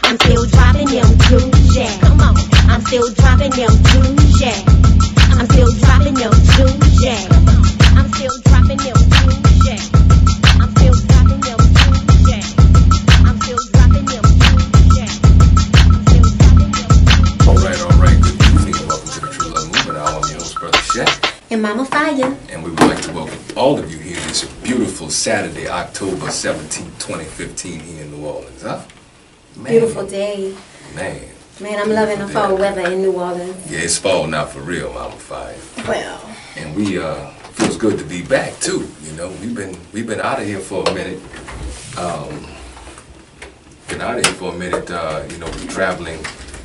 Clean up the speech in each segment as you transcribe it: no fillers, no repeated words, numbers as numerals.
I'm still dropping them jewels, yeah. Come on, I'm still dropping them jewels, yeah. I'm still dropping them jewels, yeah. I'm still dropping them jewels, yeah. I'm still dropping them jewels, yeah. I'm still dropping them jewels, yeah. I'm still dropping them jewels. All right. Good evening and welcome to the True Love Movement. I'm your host, Brother Shaq. And Mama Fiyah. And we would like to welcome all of you here this beautiful Saturday, October 17th, 2015 here in New Orleans, huh? Man. Beautiful day. Man, I'm loving the fall weather in New Orleans. Yeah, it's fall now for real, Mama Fiyah. Well. And we feels good to be back too. You know, we've been out of here for a minute. You know, traveling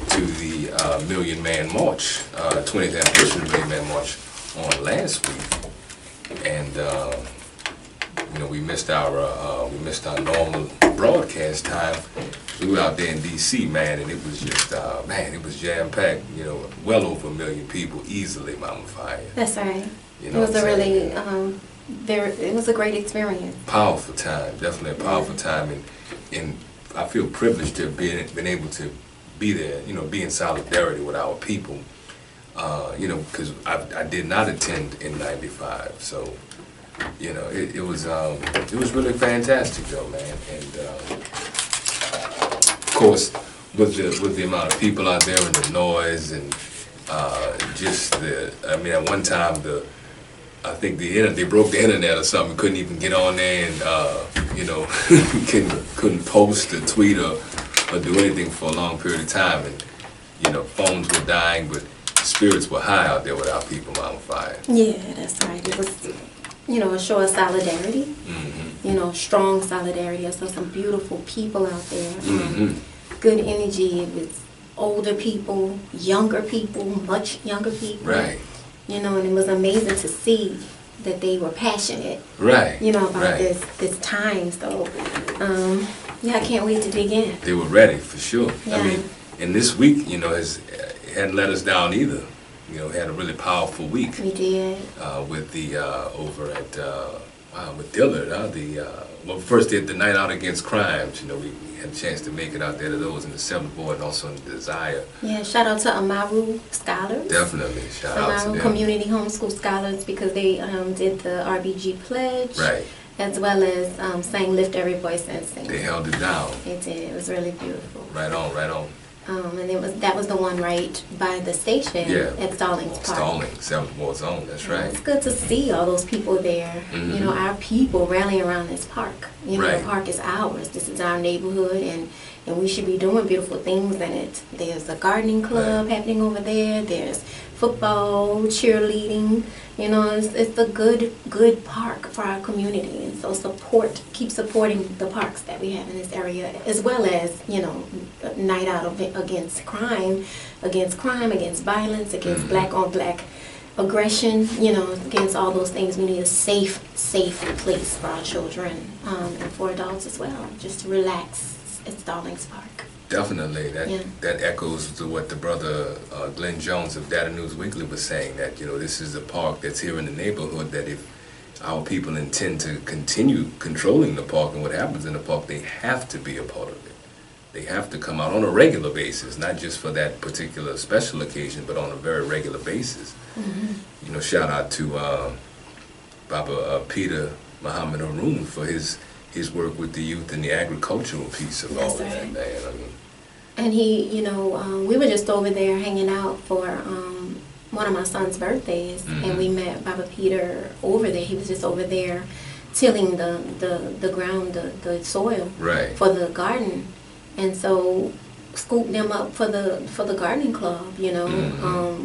to the Million Man March, 20th anniversary Million Man March on last week, and you know, we missed our normal broadcast time. We were out there in D.C., man, and it was just it was jam packed. You know, well over 1 million people easily, Mama Fiyah. That's right. You know, it was it was a great experience. Powerful time, definitely a powerful time, and I feel privileged to have been able to be there. You know, be in solidarity with our people. You know, because I did not attend in '95, so you know it was really fantastic though, man. And of course, with the amount of people out there and the noise and just at one time I think they broke the internet or something. Couldn't even get on there and you know couldn't post or tweet or do anything for a long period of time, and you know phones were dying, but spirits were high out there with our people, Mama Fiyah. Yeah, that's right. It was, you know, a show of solidarity. Mm-hmm. You know, strong solidarity. I saw some beautiful people out there. Good energy. It was older people, younger people, much younger people. Right. You know, and it was amazing to see that they were passionate. Right. You know, about this time. So, yeah, I can't wait to dig in. They were ready for sure. Yeah. I mean, and this week, you know, hadn't let us down either. You know, had a really powerful week. We did. With the over at with Dillard, well, first did the night out against crimes. You know, we had a chance to make it out there to those in the 7th Ward and also in the Desire. Yeah, shout out to Amaru Scholars. Definitely, shout out to them. Community Homeschool Scholars, because they did the RBG pledge. Right. As well as sang Lift Every Voice and Sing. They held it down. They did. It was really beautiful. Right on, right on. And that was the one right by the station at Stallings Park. Stallings, 7th Ward Zone, that's right. It's good to see all those people there. You know, our people rallying around this park. You know, the park is ours. This is our neighborhood, and we should be doing beautiful things in it. There's a gardening club happening over there. There's football, cheerleading. You know, it's a good park for our community, and so keep supporting the parks that we have in this area, as well as, you know, night out against crime, against violence, against black on black aggression. You know, against all those things. We need a safe place for our children and for adults as well, just to relax at Stallings Park. Definitely, that echoes to what the brother Glenn Jones of Data News Weekly was saying, that, you know, this is a park that's here in the neighborhood, that if our people intend to continue controlling the park and what happens in the park, they have to be a part of it. They have to come out on a regular basis, not just for that particular special occasion, but on a very regular basis. You know, shout out to Baba Peter Muhammad Haroon for his work with the youth and the agricultural piece of all of that, man. I mean, and he, you know, we were just over there hanging out for one of my son's birthdays, and we met Baba Peter over there. He was just over there tilling the ground, the soil for the garden, and so scooped them up for the gardening club. You know,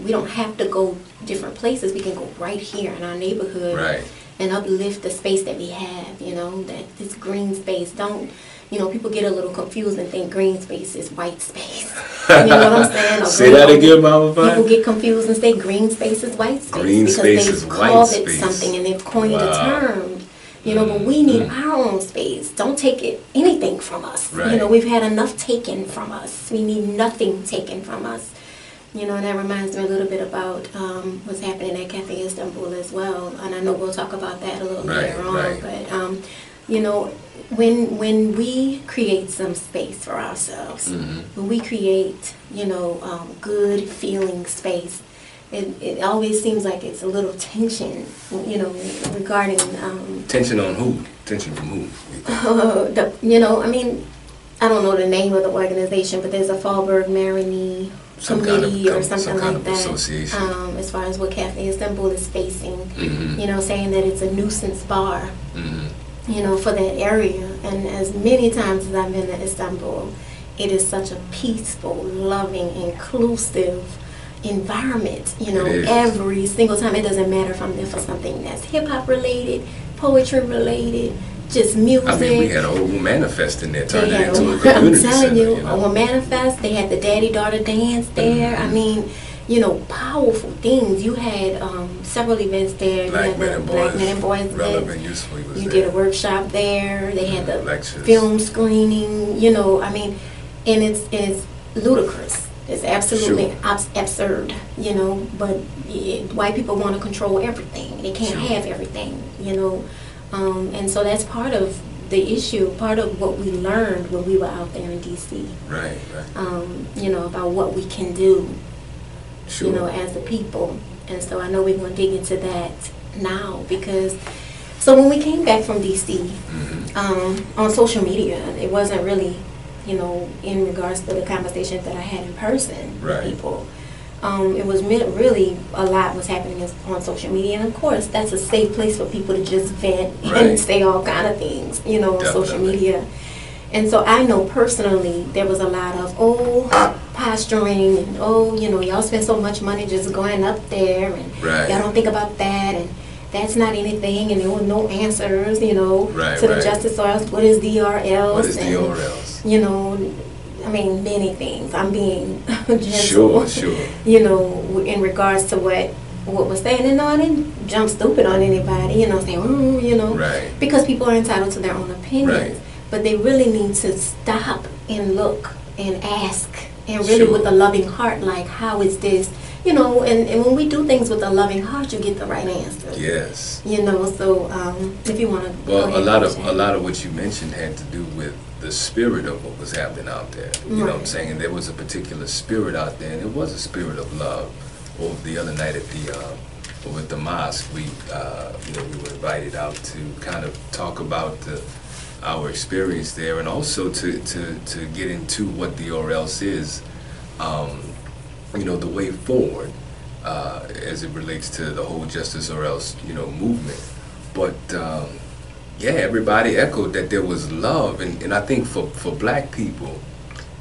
we don't have to go different places. We can go right here in our neighborhood. And uplift the space that we have, you know, that this green space. Don't, you know, people get a little confused and think green space is white space. You know what I'm saying? Say that again, Mama Fiyah. People get confused and say green space is white space. Green space is white called space. It something, and they've coined a term. You know, but we need our own space. Don't take anything from us. You know, we've had enough taken from us. We need nothing taken from us. You know, and that reminds me a little bit about what's happening at Cafe Istanbul as well. And I know we'll talk about that a little later on. But you know, when we create some space for ourselves, when we create, you know, good feeling space, it always seems like it's a little tension, you know, regarding tension on who? Tension from who? You know, I mean, I don't know the name of the organization, but there's a Fallberg-Marini committee or something like that. Association. As far as what Cafe Istanbul is facing, you know, saying that it's a nuisance bar, you know, for that area. And as many times as I've been to Istanbul, it is such a peaceful, loving, inclusive environment, you know, every single time. It doesn't matter if I'm there for something that's hip-hop related, poetry related, just music. I mean, we had a whole manifest in there, turned it into a community I'm telling you, center, a whole manifest. They had the daddy-daughter dance there. I mean, you know, powerful things. You had several events there. Black you had the Black Men and Boys Relevant, event. Useful, was You there. did a workshop there. They had the lectures, film screening, you know, I mean, and it's ludicrous. It's absolutely absurd, you know, but white people want to control everything. They can't have everything, you know. And so that's part of the issue, part of what we learned when we were out there in D.C. Right. You know, about what we can do, you know, as a people. And so I know we're going to dig into that now because, so when we came back from D.C., on social media, it wasn't really, you know, in regards to the conversations that I had in person with people. It was really a lot was happening on social media, and of course that's a safe place for people to just vent and say all kind of things, you know, on social media. And so I know personally there was a lot of posturing and you know, y'all spend so much money just going up there and y'all don't think about that, and that's not anything, and there were no answers, you know, to the justice or else. What is DRLs? What is DRLs? You know, I mean, many things. I'm being gentle, you know, in regards to what was said. And no, I didn't jump stupid on anybody, you know, saying, you know, because people are entitled to their own opinions. But they really need to stop and look and ask, and really with a loving heart, like, how is this? You know, and when we do things with a loving heart, you get the right answer. Yes. You know, so if you want to. Well, a lot of what you mentioned had to do with the spirit of what was happening out there. You know what I'm saying? And there was a particular spirit out there, and it was a spirit of love. Over the other night at over at the mosque, we you know, we were invited out to kind of talk about our experience there, and also to get into what the or else is. You know, the way forward as it relates to the whole justice or else, you know, movement. But yeah, everybody echoed that there was love, and I think for black people,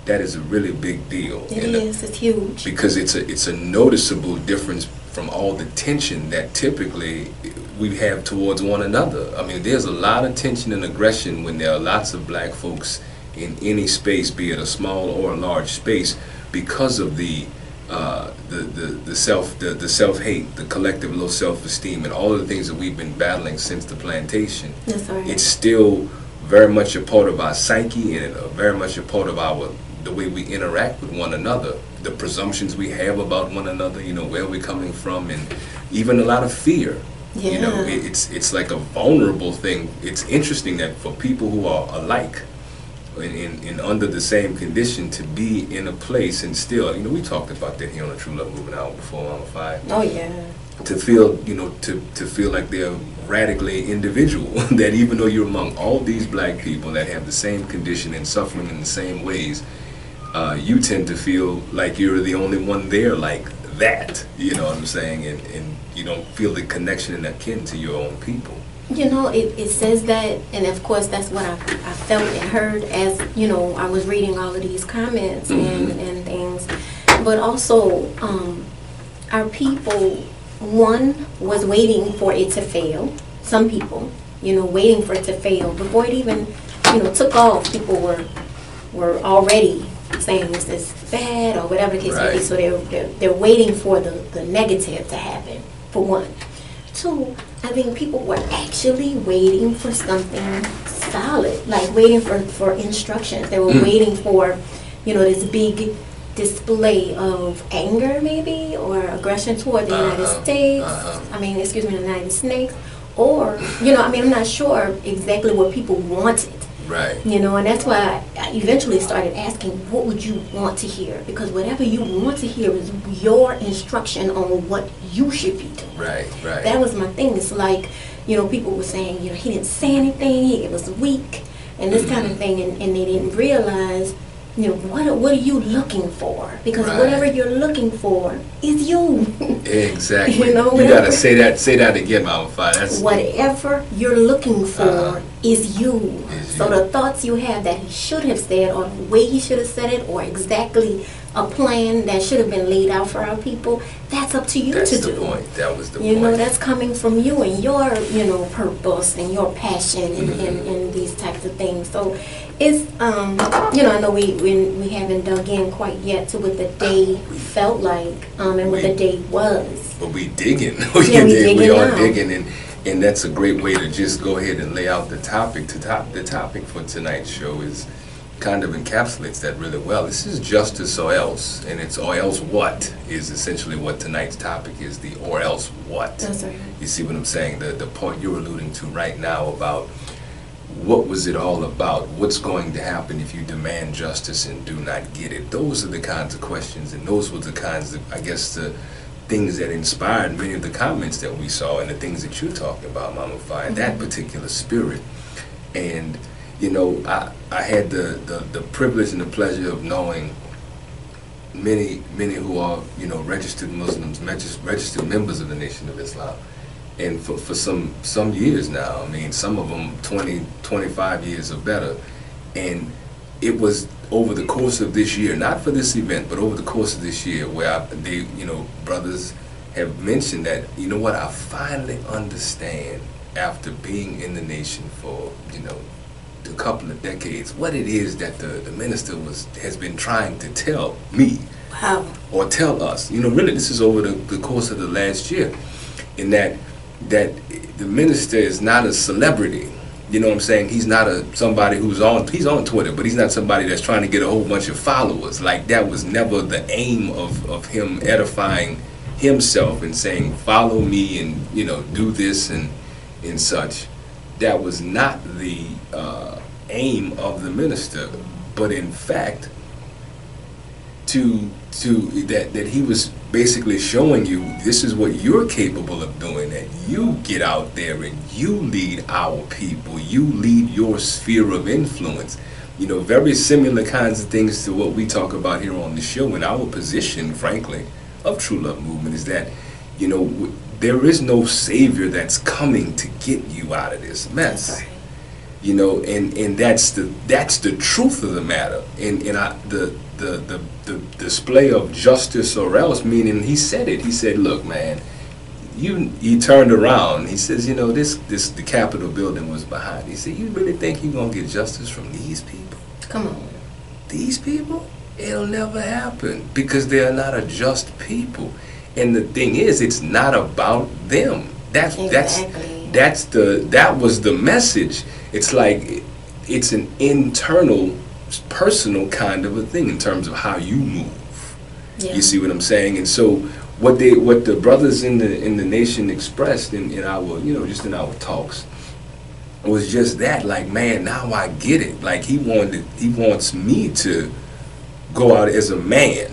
that is a really big deal. It is. It's huge. Because it's a noticeable difference from all the tension that typically we have towards one another. I mean, there's a lot of tension and aggression when there are lots of black folks in any space, be it a small or a large space, because of the self-hate, the collective low self-esteem, and all of the things that we've been battling since the plantation. That's right. It's still very much a part of our psyche, and very much a part of the way we interact with one another, the presumptions we have about one another, you know, where we're coming from, and even a lot of fear. Yeah. You know, it's like a vulnerable thing. It's interesting that for people who are alike, in under the same condition, to be in a place and still, you know, we talked about that here on the True Love Movement Hour before, Mama Fiyah. Oh yeah. To feel, you know, to feel like they're radically individual, that even though you're among all these black people that have the same condition and suffering in the same ways, you tend to feel like you're the only one there like that, you know what I'm saying, and you don't feel the connection and akin to your own people. You know, it says that, and of course that's what I felt and heard as, you know, I was reading all of these comments and things. But also, our people, one, was waiting for it to fail. Some people, you know, waiting for it to fail. Before it even, you know, took off, people were already saying, is this bad, or whatever the case may be. So they're waiting for the negative to happen, for one. Two, I think people were actually waiting for something solid, like waiting for instructions. They were waiting for, you know, this big display of anger, maybe, or aggression toward the United States. I mean, excuse me, the United States, or, you know, I mean, I'm not sure exactly what people wanted. Right. You know, and that's why I eventually started asking, what would you want to hear? Because whatever you want to hear is your instruction on what you should be doing. Right, right. That was my thing. It's like, you know, people were saying, you know, he didn't say anything, it was weak, and this kind of thing, and they didn't realize, you know, what are you looking for? Because whatever you're looking for is you. Exactly. You know, you gotta say that again, Mama Fiyah. That's whatever you're looking for is you. So the thoughts you have that he should have said, or the way he should have said it, or exactly a plan that should have been laid out for our people, that's up to you to do. That's the point. That was the point. You know, that's coming from you and your, you know, purpose and your passion and these types of things. So it's, you know, I know we haven't dug in quite yet to what the day felt like and what the day was. But we digging. We are digging, and that's a great way to just go ahead and lay out the topic. The topic for tonight's show is kind of encapsulates that really well. This is justice or else, and it's or else what is essentially what tonight's topic is, the or else what. That's right. You see what I'm saying? The point you're alluding to right now about what was it all about? What's going to happen if you demand justice and do not get it? Those are the kinds of questions, and those were the kinds of, I guess, the things that inspired many of the comments that we saw and the things that you're talking about, Mama Fiyah, that particular spirit. And you know, I had the privilege and the pleasure of knowing many who are, you know, registered Muslims, registered members of the Nation of Islam. And for some years now, I mean, some of them 20, 25 years or better. And it was over the course of this year, not for this event, but over the course of this year, where you know, brothers have mentioned that, you know what, I finally understand after being in the nation for, you know, a couple of decades, what it is that the minister has been trying to tell me. Wow. Or tell us. You know, really, this is over the course of the last year, in that the minister is not a celebrity. You know what I'm saying? He's not somebody he's on Twitter, but he's not somebody that's trying to get a whole bunch of followers. Like, that was never the aim of him edifying himself and saying, follow me and, you know, do this and such. That was not the aim of the minister, but in fact, that he was basically showing you, this is what you're capable of doing, that you get out there and you lead our people, you lead your sphere of influence. You know, very similar kinds of things to what we talk about here on the show. And our position, frankly, of True Love Movement is that, you know, there is no savior that's coming to get you out of this mess. That's right. You know, and that's the truth of the matter. And the display of justice or else, meaning he said it. He said, look, man, he turned around. He says, you know, the Capitol building was behind. He said, you really think you're gonna get justice from these people? Come on. These people? It'll never happen, because they are not a just people. And the thing is, it's not about them. That was the message. It's like it's an internal, personal kind of a thing in terms of how you move. Yeah. You see what I'm saying? And so what the brothers in the nation expressed in our, you know, just in our talks was just that, like, man, now I get it. Like, he wants me to go out as a man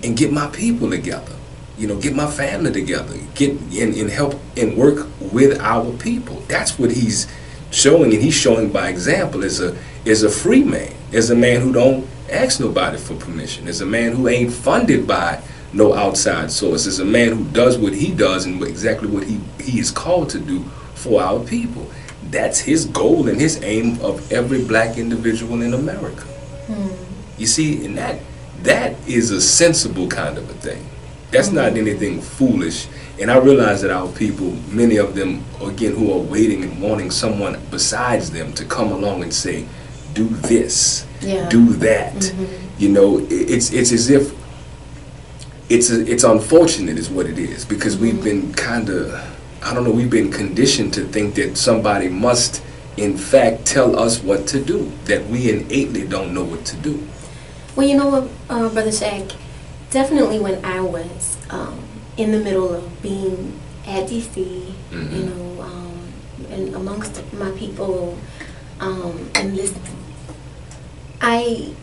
and get my people together. You know, get my family together, get and help and work with our people. That's what he's showing, and he's showing by example as a free man, as a man who don't ask nobody for permission, as a man who ain't funded by no outside source, as a man who does what he does and exactly what he is called to do for our people. That's his goal and his aim of every black individual in America. You see, and that is a sensible kind of a thing. That's not anything foolish. And I realize that our people, many of them, again, who are waiting and wanting someone besides them to come along and say, do this, do that. You know, it's as if it's unfortunate is what it is, because we've been we've been conditioned to think that somebody must, in fact, tell us what to do, that we innately don't know what to do. Well, you know what, Brother Shaq? Definitely when I was in the middle of being at DC, you know, and amongst my people and listen. I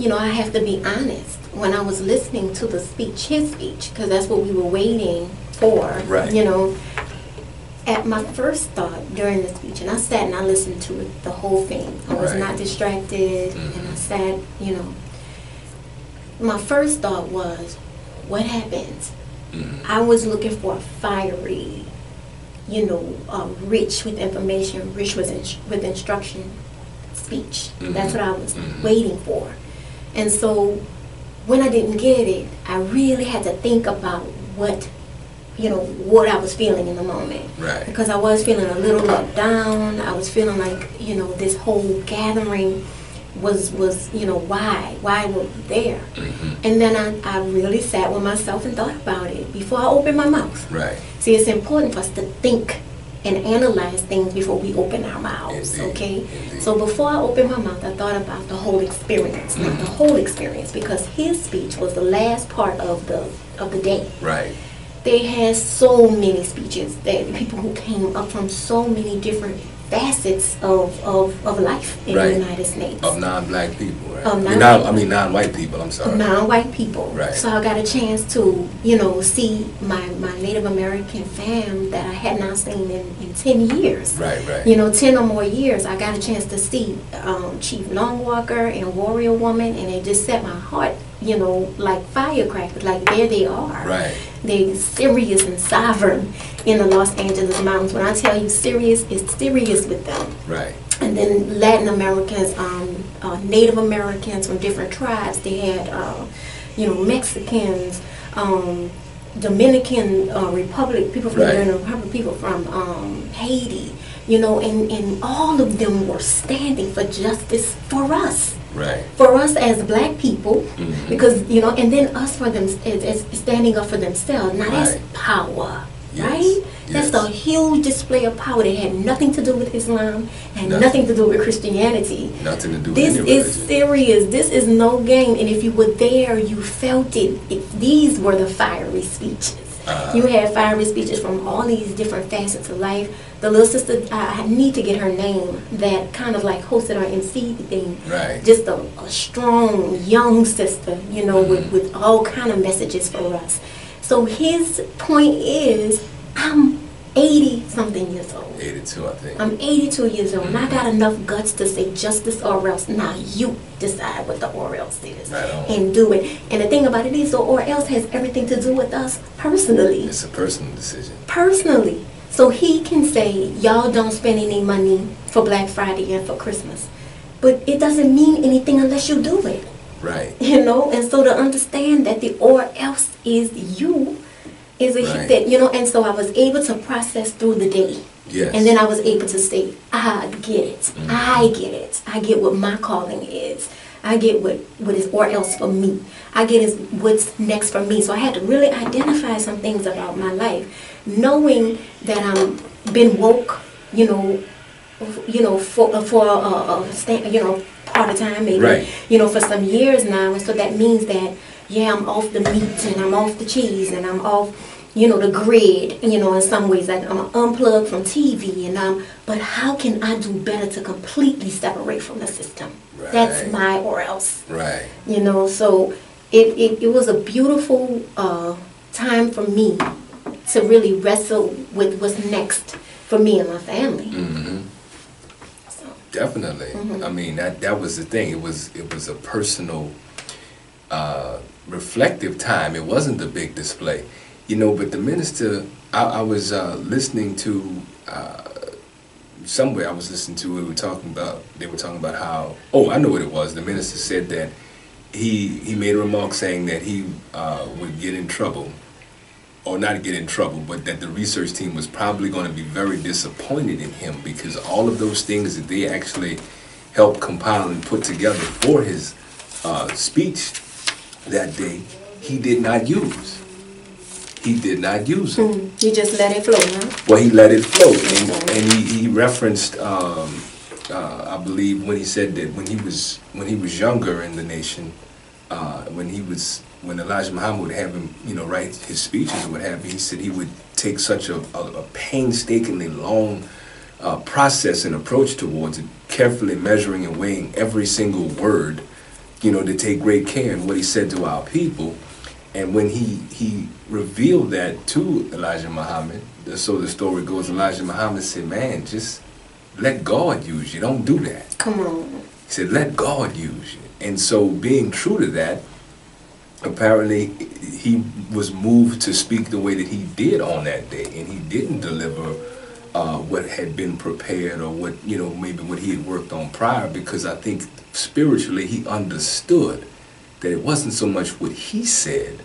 have to be honest. When I was listening to the speech, his speech, because that's what we were waiting for, right. At my first thought during the speech, and I sat and I listened to it, the whole thing. I was not distracted, and I sat, my first thought was, what happens? I was looking for a fiery, rich with information, rich with instruction speech. That's what I was waiting for. And so when I didn't get it, I really had to think about what I was feeling in the moment. Right. Because I was feeling a little let down. I was feeling like, this whole gathering was why were we there? And then I really sat with myself and thought about it before I opened my mouth. Right. See, it's important for us to think and analyze things before we open our mouths. Indeed. Okay. Indeed. So before I opened my mouth, I thought about the whole experience, not the whole experience, because his speech was the last part of the day. Right. They had so many speeches, that people who came up from so many different facets of life in the United States. Of non-black people, right? Non-white people, I'm sorry. Non-white people. Right. So I got a chance to, see my Native American fam that I had not seen in 10 years. Right, right. 10 or more years. I got a chance to see Chief Longwalker and Warrior Woman, and it just set my heart, like firecrackers. Like, there they are. Right. They're serious and sovereign in the Los Angeles mountains. When I tell you serious, it's serious with them. Right. And then Latin Americans, Native Americans from different tribes. They had, Mexicans, Dominican Republic, people from the Dominican Republic, people from Haiti, and all of them were standing for justice for us. Right. For us as black people, because, and then us for them as standing up for themselves. Now that's power, right? That's a huge display of power that had nothing to do with Islam, and nothing to do with Christianity. Nothing to do with this is serious. This is no game. And if you were there, you felt it. These were the fiery speeches. You had fiery speeches from all these different facets of life. The little sister, I need to get her name, that kind of like hosted our MC thing. Right. Just a strong, young sister, with all kind of messages for us. So his point is, I'm 80-something years old. 82, I think. I'm 82 years old, and I got enough guts to say justice or else. Now you decide what the or else is, and do it. And the thing about it is, the or else has everything to do with us personally. It's a personal decision. Personally. So he can say, y'all don't spend any money for Black Friday and for Christmas. But it doesn't mean anything unless you do it. Right. And so to understand that the or else is you is a hit that, and so I was able to process through the day. Yes. And then I was able to say, I get it. I get it. I get what my calling is. I get what is or else for me. I get what's next for me. So I had to really identify some things about my life, knowing that I'm been woke, for part of time, maybe, for some years now. And so that means that, I'm off the meat and I'm off the cheese and I'm off, the grid, in some ways. Like I'm unplugged from TV but how can I do better to completely separate from the system? Right. That's my or else. Right. So it was a beautiful time for me to really wrestle with what's next for me and my family. So. Definitely. I mean, that was the thing. It was a personal, reflective time. It wasn't the big display, But the minister, I was listening to somewhere. I was listening to. They were talking about how. Oh, I know what it was. The minister said that he made a remark saying that he would get in trouble. Or not get in trouble, but that the research team was probably going to be very disappointed in him because all of those things that they actually helped compile and put together for his speech that day, he did not use. He did not use them. He just let it flow, huh? Well, he let it flow, and he referenced, I believe, when he said that when he was younger in the nation, when Elijah Muhammad would have him, write his speeches or what have you, he said he would take such a painstakingly long process and approach towards it, carefully measuring and weighing every single word, you know, to take great care in what he said to our people. And when he revealed that to Elijah Muhammad, so the story goes, Elijah Muhammad said, man, just let God use you. Don't do that. Come on. He said, let God use you. And so being true to that, apparently he was moved to speak the way that he did on that day. And he didn't deliver what had been prepared or what, you know, maybe what he had worked on prior, because I think spiritually he understood that it wasn't so much what he said,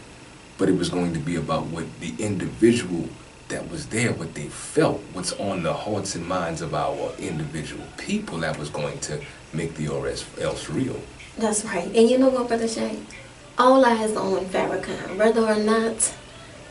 but it was going to be about what the individual that was there, what they felt, what's on the hearts and minds of our individual people, that was going to make the or else real. That's right. And you know what, Brother Shay? All eyes are on Farrakhan. Whether or not,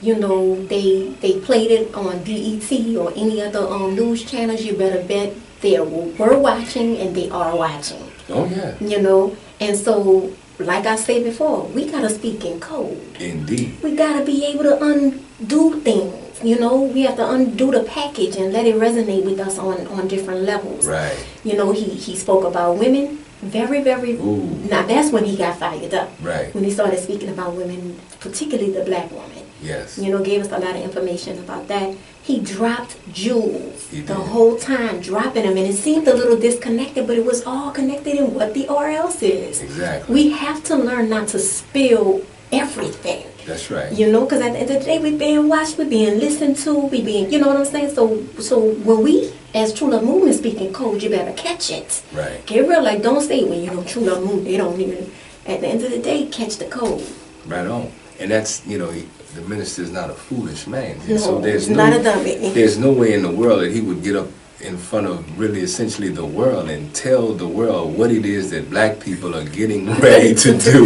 you know, they played it on BET or any other news channels, you better bet they were watching and they are watching. Oh, yeah. You know, and so, like I said before, we got to speak in code. Indeed. We got to be able to undo things. You know, we have to undo the package and let it resonate with us on different levels. Right. You know, he spoke about women very, very... Ooh. Now, that's when he got fired up. Right. When he started speaking about women, particularly the black woman. Yes. You know, gave us a lot of information about that. He dropped jewels the did. whole time, dropping them. And it seemed a little disconnected, but it was all connected in what the or else is. Exactly. We have to learn not to spill everything. That's right. You know, because at the end of the day, we're being watched, we're being listened to, we being, you know what I'm saying? So when we, as True Love Movement, speak in code, you better catch it. Right. Get real, like, don't say, well, you know, True Love Movement, they don't even, at the end of the day, catch the code. Right on. And that's, you know, the minister is not a foolish man. No, so there's not a dummy. There's no way in the world that he would get up in front of really essentially the world and tell the world what it is that black people are getting ready to do.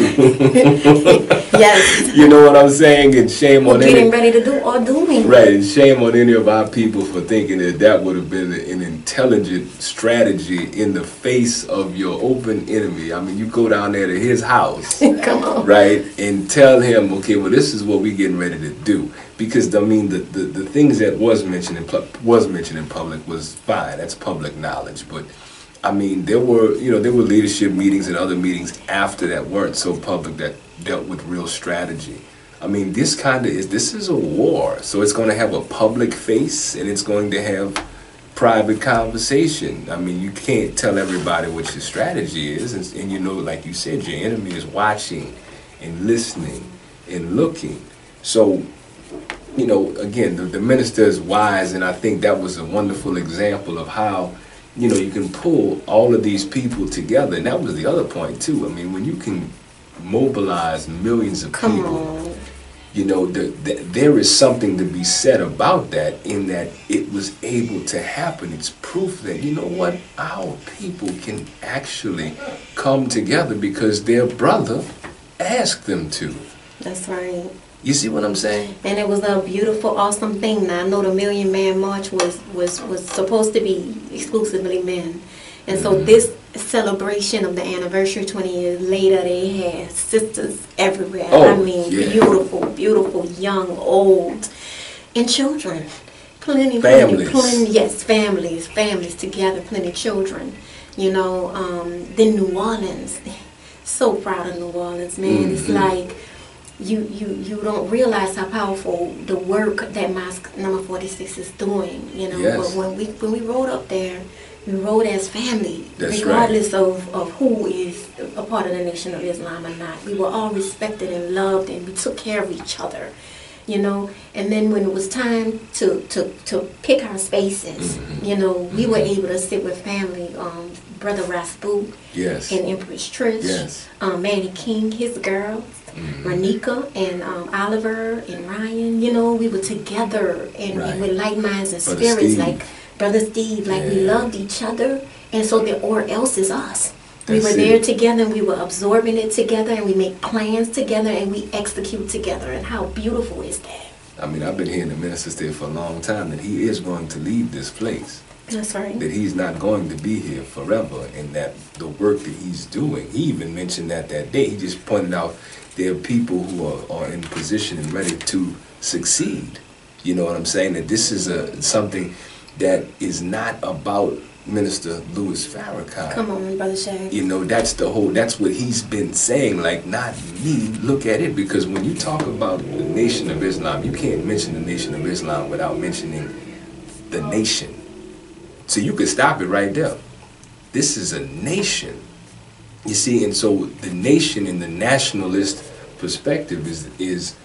Yes. You know what I'm saying? And shame on getting ready to do or doing. Right, and shame on any of our people for thinking that that would have been an intelligent strategy in the face of your open enemy. I mean, you go down there to his house, Come on, right, and tell him, okay, well, this is what we're getting ready to do. Because I mean, the things that was mentioned in public was fine. That's public knowledge. But I mean, there were leadership meetings and other meetings after that weren't so public that dealt with real strategy. I mean, this is a war, so it's going to have a public face and it's going to have private conversation. I mean, you can't tell everybody what your strategy is, and you know, like you said, your enemy is watching and listening and looking. So, you know, again, the minister is wise, and I think that was a wonderful example of how, you know, you can pull all of these people together. And that was the other point, too. I mean, when you can mobilize millions of people, you know, there is something to be said about that, in that it was able to happen. It's proof that, you know what, our people can actually come together because their brother asked them to. That's right. You see what I'm saying? And it was a beautiful, awesome thing. Now, I know the Million Man March was supposed to be exclusively men. And so this celebration of the anniversary 20 years later, they had sisters everywhere. Oh, I mean, yeah. Beautiful, beautiful, young, old, and children. Plenty, families. Families together, plenty of children. You know, then New Orleans. So proud of New Orleans, man. Mm-hmm. It's like, you don't realize how powerful the work that Mosque Number 46 is doing, you know. Yes. But when we rode up there, we rode as family. That's regardless right. of who is a part of the Nation of Islam or not. We were all respected and loved, and we took care of each other, you know. And then when it was time to pick our spaces, mm-hmm. you know, we were able to sit with family. Brother Rasboot, yes. and Empress Trish, yes. Manny King, his girls, Renika and Oliver and Ryan. You know, we were together and with like minds and Brother spirits, Steve. like Brother Steve, like we loved each other. And so the or else is us. We That's were there it. together, and we were absorbing it together, and we make plans together, and we execute together. And how beautiful is that? I mean, I've been hearing the minister say for a long time that he is going to leave this place. That's right. That he's not going to be here forever, and that the work that he's doing, he even mentioned that day. He just pointed out there are people who are in position and ready to succeed. You know what I'm saying? That this is something that is not about Minister Louis Farrakhan. Come on, Brother Shaq. You know, that's what he's been saying, like, not me, look at it, because when you talk about the Nation of Islam, you can't mention the Nation of Islam without mentioning the nation. So you could stop it right there. This is a nation. You see, and so the nation in the nationalist perspective is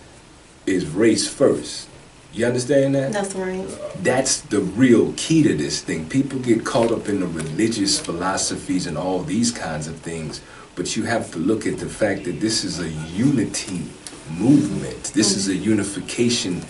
race first. You understand that? That's right. That's the real key to this thing. People get caught up in the religious philosophies and all these kinds of things, but you have to look at the fact that this is a unity movement. This is a unification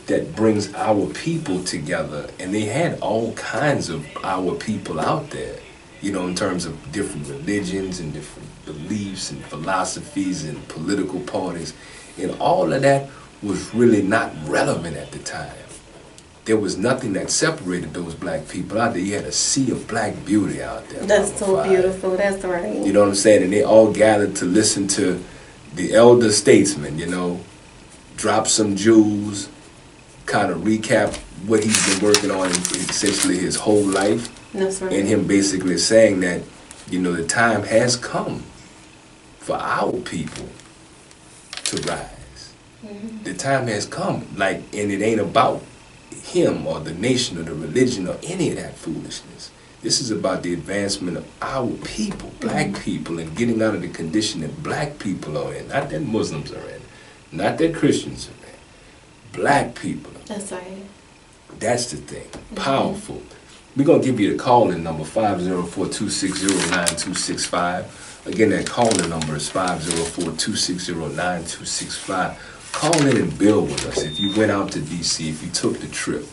that brings our people together, and they had all kinds of our people out there, you know, in terms of different religions and different beliefs and philosophies and political parties, and all of that was really not relevant at the time. There was nothing that separated those black people out there. You had a sea of black beauty out there. That's so Fiyah. beautiful. That's right. You know what I'm saying? And they all gathered to listen to the elder statesman, you know, drop some jewels, kind of recap what he's been working on essentially his whole life. That's right. And him basically saying that, you know, the time has come for our people to rise. The time has come, like, and it ain't about him or the nation or the religion or any of that foolishness. This is about the advancement of our people, black people, and getting out of the condition that black people are in. Not that Muslims are in, not that Christians are in. Black people. That's right. That's the thing. Powerful. We're going to give you the call-in number, 504-260-9265. Again, that call-in number is 504-260-9265. Call in and build with us. If you went out to D.C., if you took the trip,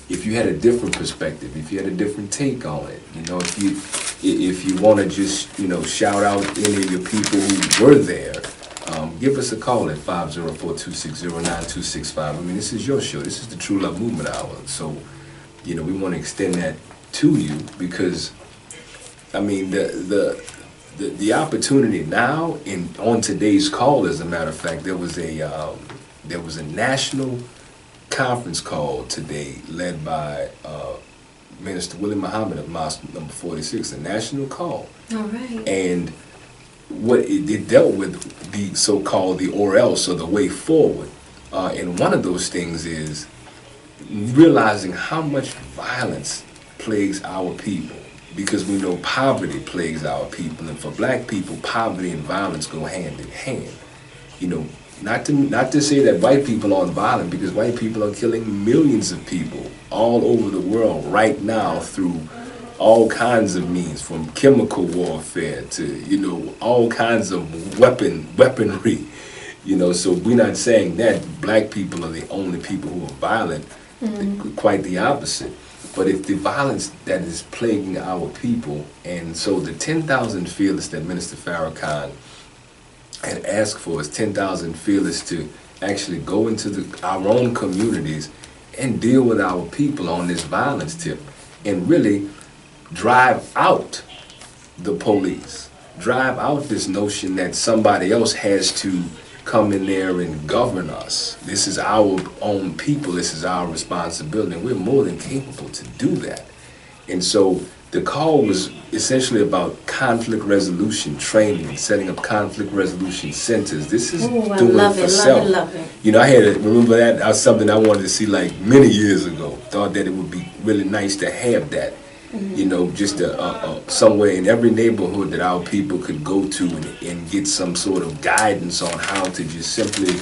if you had a different perspective, if you had a different take on it, you know, if you want to just, you know, shout out any of your people who were there, give us a call at 504-260-9265. I mean, this is your show. This is the True Love Movement Hour. So, you know, we want to extend that to you because, I mean, the opportunity now on today's call, as a matter of fact, there was a national conference call today led by Minister Willie Muhammad of Mosque number 46, a national call. All right. And what it dealt with the so-called the or else, or the way forward. And one of those things is realizing how much violence plagues our people. Because we know poverty plagues our people, and for black people, poverty and violence go hand in hand. You know, not to say that white people aren't violent, because white people are killing millions of people all over the world right now through all kinds of means, from chemical warfare to, you know, all kinds of weaponry. You know, so we're not saying that black people are the only people who are violent. Quite the opposite. But it's the violence that is plaguing our people. And so the 10,000 fearless that Minister Farrakhan had asked for is 10,000 fearless to actually go into our own communities and deal with our people on this violence tip and really drive out the police. Drive out this notion that somebody else has to come in there and govern us. This is our own people. This is our responsibility, and we're more than capable to do that. And so the call was essentially about conflict resolution training, setting up conflict resolution centers. This is doing it for self. Love it. You know, I had to remember that was something I wanted to see like many years ago. Thought that it would be really nice to have that. You know, just somewhere in every neighborhood that our people could go to and get some sort of guidance on how to just simply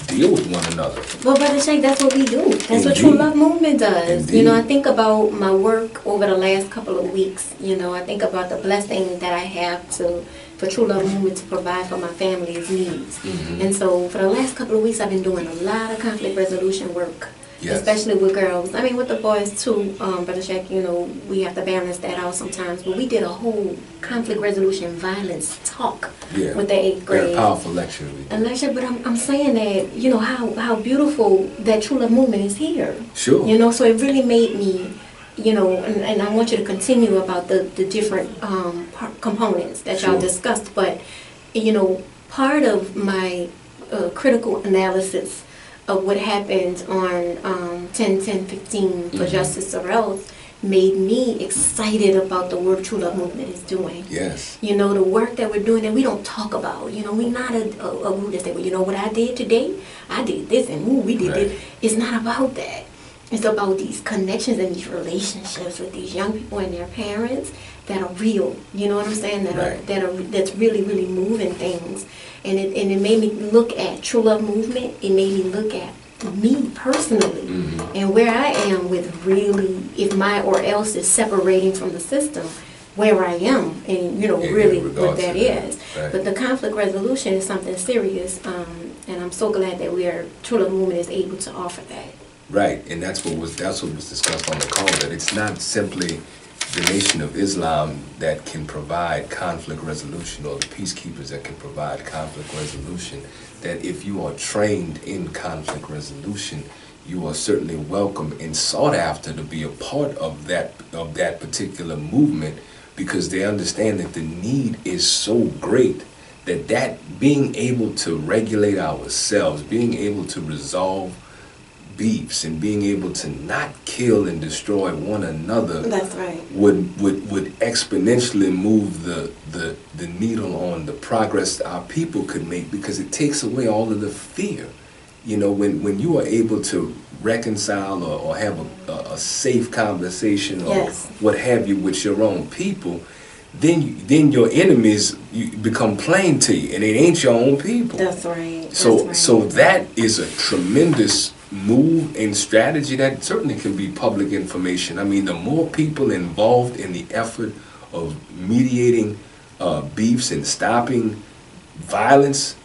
deal with one another. Well, Brother Shaq, that's what we do. That's Indeed. what True Love Movement does. Indeed. You know, I think about my work over the last couple of weeks. You know, I think about the blessing that I have for True Love Movement to provide for my family's needs. And so for the last couple of weeks, I've been doing a lot of conflict resolution work. Yes. Especially with girls. I mean, with the boys too, Brother Shaq, you know, we have to balance that out sometimes. But we did a whole conflict resolution violence talk with the 8th grade. Very powerful lecture. But I'm saying that, you know, how beautiful that True Love Movement is here. Sure. You know, so it really made me, you know, and I want you to continue about the different components that y'all discussed. But, you know, part of my critical analysis of what happened on 10-10-15 for Justice Sorrells made me excited about the work True Love Movement is doing. Yes. You know, the work that we're doing that we don't talk about. You know, we're not a group that say, well, you know what I did today? I did this and ooh, we did this. It's not about that. It's about these connections and these relationships with these young people and their parents that are real. You know what I'm saying? That's really, really moving things. And it made me look at True Love Movement. It made me look at me personally and where I am with really, if my or else is separating from the system, where I am and, you know, really what that is. Right. But the conflict resolution is something serious, and I'm so glad that True Love Movement is able to offer that. Right, and that's what was discussed on the call, that it's not simply the Nation of Islam that can provide conflict resolution, or the peacekeepers that can provide conflict resolution, that if you are trained in conflict resolution, you are certainly welcome and sought after to be a part of that particular movement, because they understand that the need is so great that being able to regulate ourselves, being able to resolve beefs, and being able to not kill and destroy one another, that's right, would exponentially move the needle on the progress our people could make, because it takes away all of the fear. You know, when you are able to reconcile or have a safe conversation or what have you with your own people, then your enemies become plain to you, and it ain't your own people. That's right. So that is a tremendous move and strategy that certainly can be public information. I mean, the more people involved in the effort of mediating beefs and stopping violence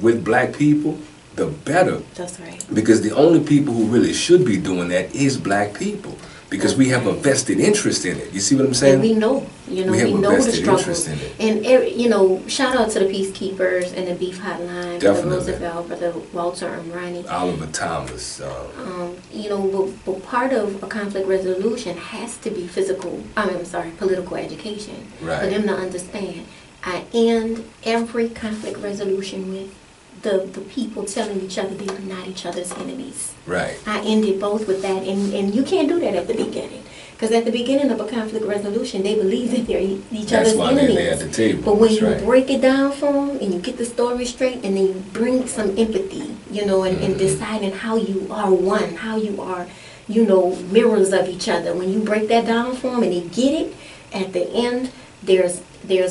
with black people, the better. That's right. Because the only people who really should be doing that is black people, because we have a vested interest in it. You see what I'm saying? And we know, we know the struggles. And you know, shout out to the peacekeepers and the beef hotline, Brother Roosevelt, Brother Walter Umrani, Oliver Thomas. You know, but part of a conflict resolution has to be political education, right, for them to understand. I end every conflict resolution with the people telling each other they are not each other's enemies. Right. I ended both with that, and you can't do that at the beginning, because at the beginning of a conflict resolution, they believe that they're each other's enemies. That's why they're there at the table. But when you break it down for them and you get the story straight, and then you bring some empathy, you know, and deciding how you are one, how you are, you know, mirrors of each other. When you break that down for them and they get it, at the end, there's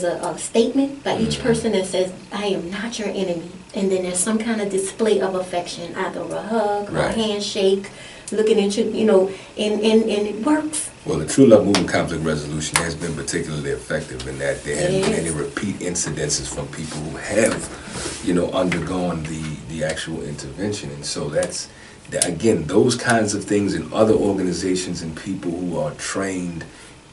a statement by each person that says, I am not your enemy. And then there's some kind of display of affection, either a hug, or a handshake, looking at you, you know, and it works. Well, the True Love Movement conflict resolution has been particularly effective in that there haven't been any repeat incidences from people who have, you know, undergone the actual intervention. And so that's, again, those kinds of things in other organizations and people who are trained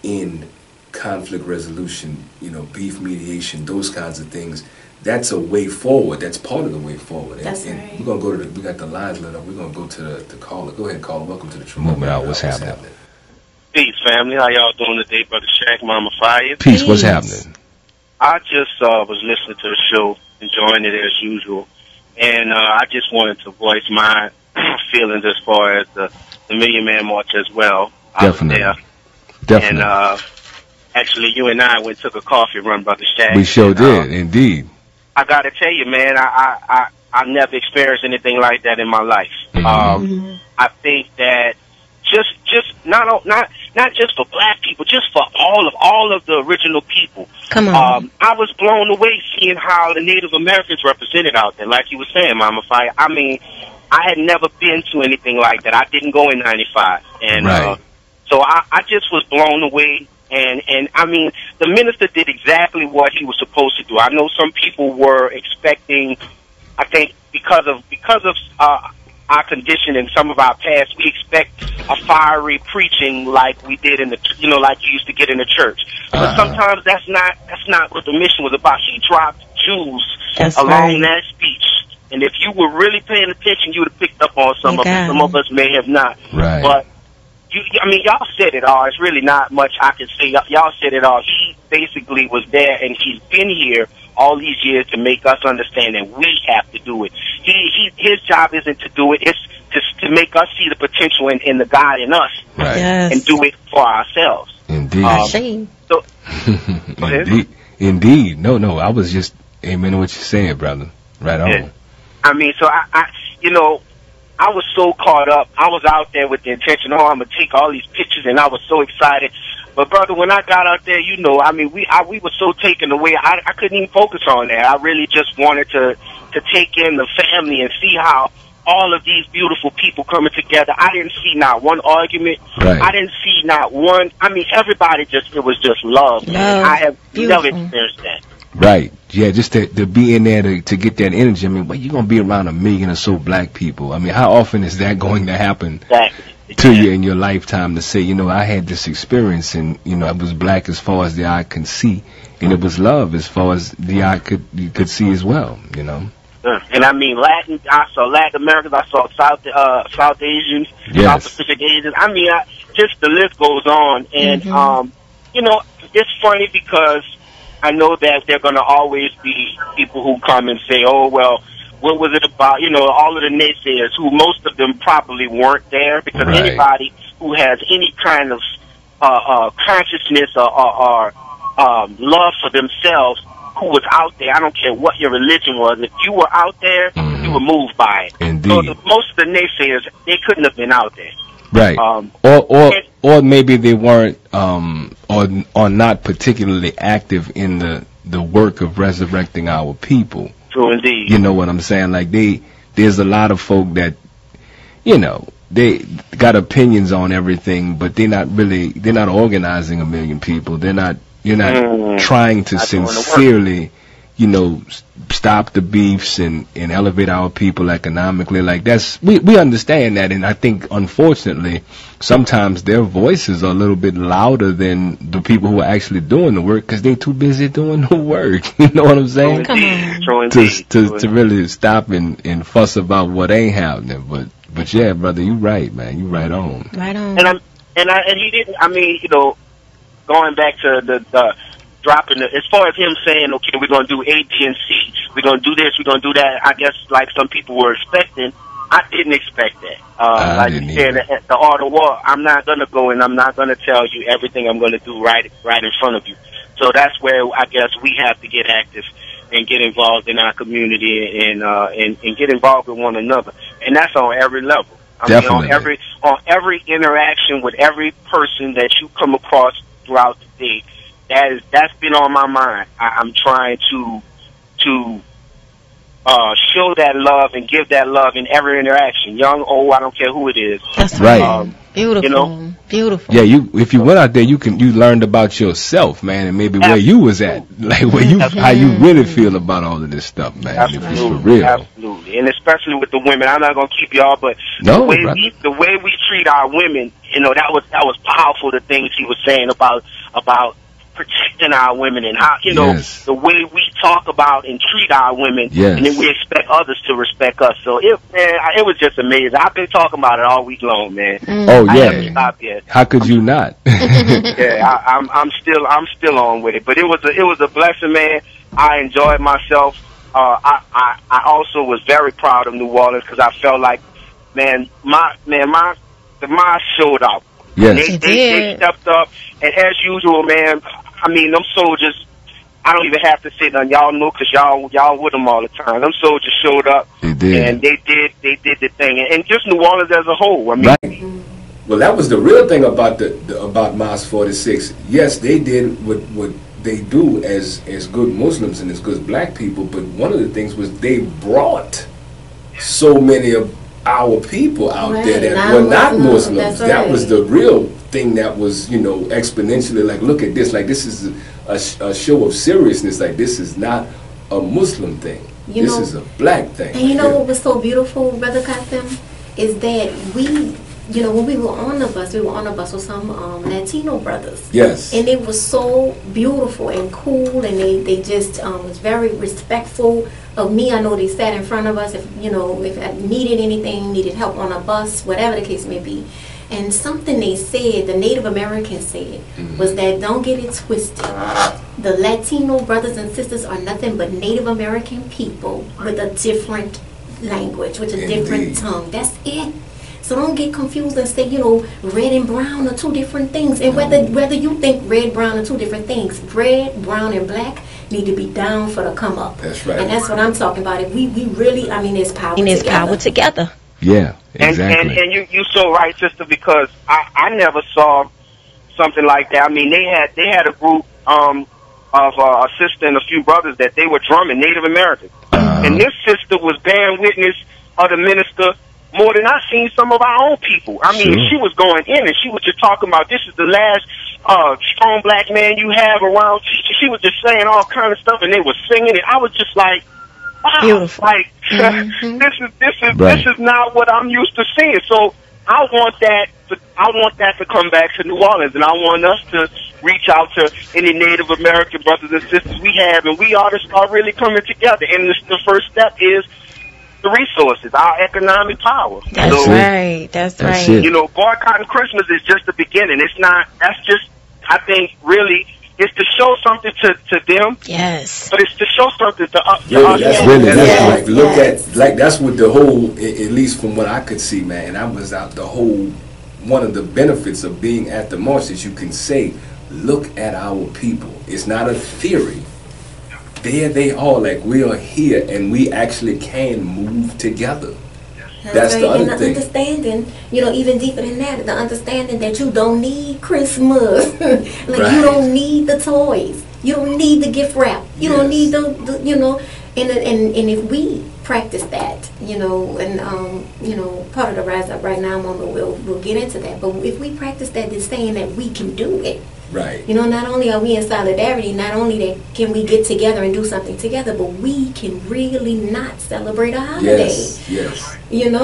in conflict resolution, you know, beef mediation, those kinds of things, that's a way forward. That's part of the way forward. That's right. We're going to go we got the lines lit up. We're going to go to the caller. Go ahead, caller. Welcome to the True Movement Hour. What's happening? Peace, family. How y'all doing today, Brother Shaq, Mama Fiyah? Peace. What's happening? I just was listening to the show, enjoying it as usual. And I just wanted to voice my feelings as far as the Million Man March as well. Definitely. And actually, you and I went took a coffee run, Brother Shaq. We sure did, indeed. I got to tell you, man, I never experienced anything like that in my life. I think that just not just for black people, just for all of the original people. Come on. I was blown away seeing how the Native Americans represented out there, like you were saying, Mama Fiyah. I mean, I had never been to anything like that. I didn't go in '95, and so I just was blown away. And I mean, the minister did exactly what he was supposed to do. I know some people were expecting, I think because of our condition and some of our past, we expect a fiery preaching like we did in the, you know, like you used to get in the church. But sometimes that's not what the mission was about. He dropped jewels along that speech. And if you were really paying attention, you would have picked up on some of it. Some of us may have not. Right. But I mean, y'all said it all. It's really not much I can say. Y'all said it all. He basically was there, and he's been here all these years to make us understand that we have to do it. his job isn't to do it. It's just to make us see the potential in the God in us, Right. Yes. and do it for ourselves. Indeed. So, Indeed. No, I was just amen to what you're saying, brother. Right on. Yeah. I mean, so I I was so caught up. I was out there with the intention, I'm gonna take all these pictures, and I was so excited. But brother, when I got out there, I mean, we were so taken away. I couldn't even focus on that. I really just wanted to take in the family and see how all of these beautiful people coming together. I didn't see not one argument. Right. I didn't see not one. I mean, everybody it was just love. Man. I have never experienced that. Right. Yeah, just to be in there to get that energy. I mean, well, you're going to be around 1 million or so black people. I mean, how often is that going to happen to you in your lifetime to say, I had this experience and, I was black as far as the eye can see, and it was love as far as the eye could see as well, And I mean, I saw Latin Americans, I saw South Asians, Yes. South Pacific Asians. I mean, just the list goes on. And, it's funny because I know that there are going to always be people who come and say, oh, well, what was it about? All of the naysayers, who most of them probably weren't there, because Right. anybody who has any kind of consciousness or love for themselves, who was out there, I don't care what your religion was, if you were out there, you were moved by it. Indeed. So most of the naysayers, they couldn't have been out there. Right. Or maybe they weren't or not particularly active in the work of resurrecting our people. True indeed. You know what I'm saying? Like there's a lot of folk that they got opinions on everything, but they're not organizing 1 million people. You're not trying to sincerely, stop the beefs and elevate our people economically. Like we understand that, and I think unfortunately sometimes their voices are a little bit louder than the people who are actually doing the work because they're too busy doing the work. You know what I'm saying? True indeed. True indeed. To really stop and fuss about what ain't happening. But yeah, brother, you right, man. You right on. Right on. And he didn't. I mean, going back to the dropping as far as him saying, okay, we're going to do A, B, and C. We're going to do this, we're going to do that. I guess like some people were expecting. I didn't expect that. Like you said, at the Art of War, I'm not going to go and I'm not going to tell you everything I'm going to do right in front of you. So that's where I guess we have to get active and get involved in our community and get involved with one another. And that's on every level. Definitely. Mean, on every interaction with every person that you come across throughout the day. That's been on my mind. I'm trying to show that love and give that love in every interaction, young, old, I don't care who it is. That's right. Beautiful. Beautiful. Yeah, if you went out there, you learned about yourself, man, and maybe where you was at, like how you really feel about all of this stuff, man. Absolutely. If it's for real. Absolutely, and especially with the women. I'm not gonna keep y'all, but the way we treat our women, that was powerful. The things he was saying about protecting our women and how the way we talk about and treat our women, and then we expect others to respect us. So it was just amazing. I've been talking about it all week long, man. Oh yeah, I haven't stopped yet. How could you not? Yeah, I'm still on with it. But it was a blessing, man. I enjoyed myself. I also was very proud of New Orleans because I felt like, man, my showed up. Yes. They stepped up, and as usual, man. I mean, them soldiers, I don't even have to say nothing. Y'all know because y'all with them all the time. Them soldiers showed up, and they did the thing, and just New Orleans as a whole. I mean, right. Well, that was the real thing about about Mosque 46. Yes, they did what they do as good Muslims and as good black people, but one of the things was they brought so many of our people out there that were not Muslims. That was the real thing that was, exponentially like, look at this, like this is a show of seriousness, like this is not a Muslim thing. This is a black thing. And what was so beautiful, Brother Qasim, is that we, when we were on the bus with some Latino brothers. Yes. And it was so beautiful and cool, and they just was very respectful of me. I know they sat in front of us if I needed anything, needed help on a bus, whatever the case may be. And something they said, the Native Americans said, was that don't get it twisted. The Latino brothers and sisters are nothing but Native American people with a different language, with a different tongue. That's it. So don't get confused and say, red and brown are two different things. And whether you think red, brown are two different things, red, brown, and black need to be down for the come up. That's right. And that's what I'm talking about. If we really, there's power together. There's power together. Yeah, exactly. And you're so right, sister, because I never saw something like that. I mean, they had a group of a sister and a few brothers that they were drumming Native Americans. And this sister was bearing witness of the minister more than I seen some of our own people. I mean, she was going in and she was just talking about, this is the last strong black man you have around. She was just saying all kind of stuff, and they were singing it. I was just like, wow, beautiful. Like this is not what I'm used to seeing. So I want that to come back to New Orleans, and I want us to reach out to any Native American brothers and sisters we have, and we ought to start really coming together. And the first step is the resources, our economic power. That's right. That's right. Boycotting Christmas is just the beginning. It's not. That's just. I think really, it's to show something to them. Yes. But it's to show something to us. Look at, like, that's what the whole, at least from what I could see, man. And I was out the whole. One of the benefits of being at the march is you can say, look at our people. It's not a theory. There they are, like we are here, and we actually can move together. That's the other thing. Understanding, even deeper than that, the understanding that you don't need Christmas. You don't need the toys. You don't need the gift wrap. You don't need the and if we practice that, part of the Rise Up Right Now moment, we'll get into that. But if we practice that, it's saying that we can do it. Right. Not only are we in solidarity, not only that can we get together and do something together, but we can really not celebrate a holiday. Yes. And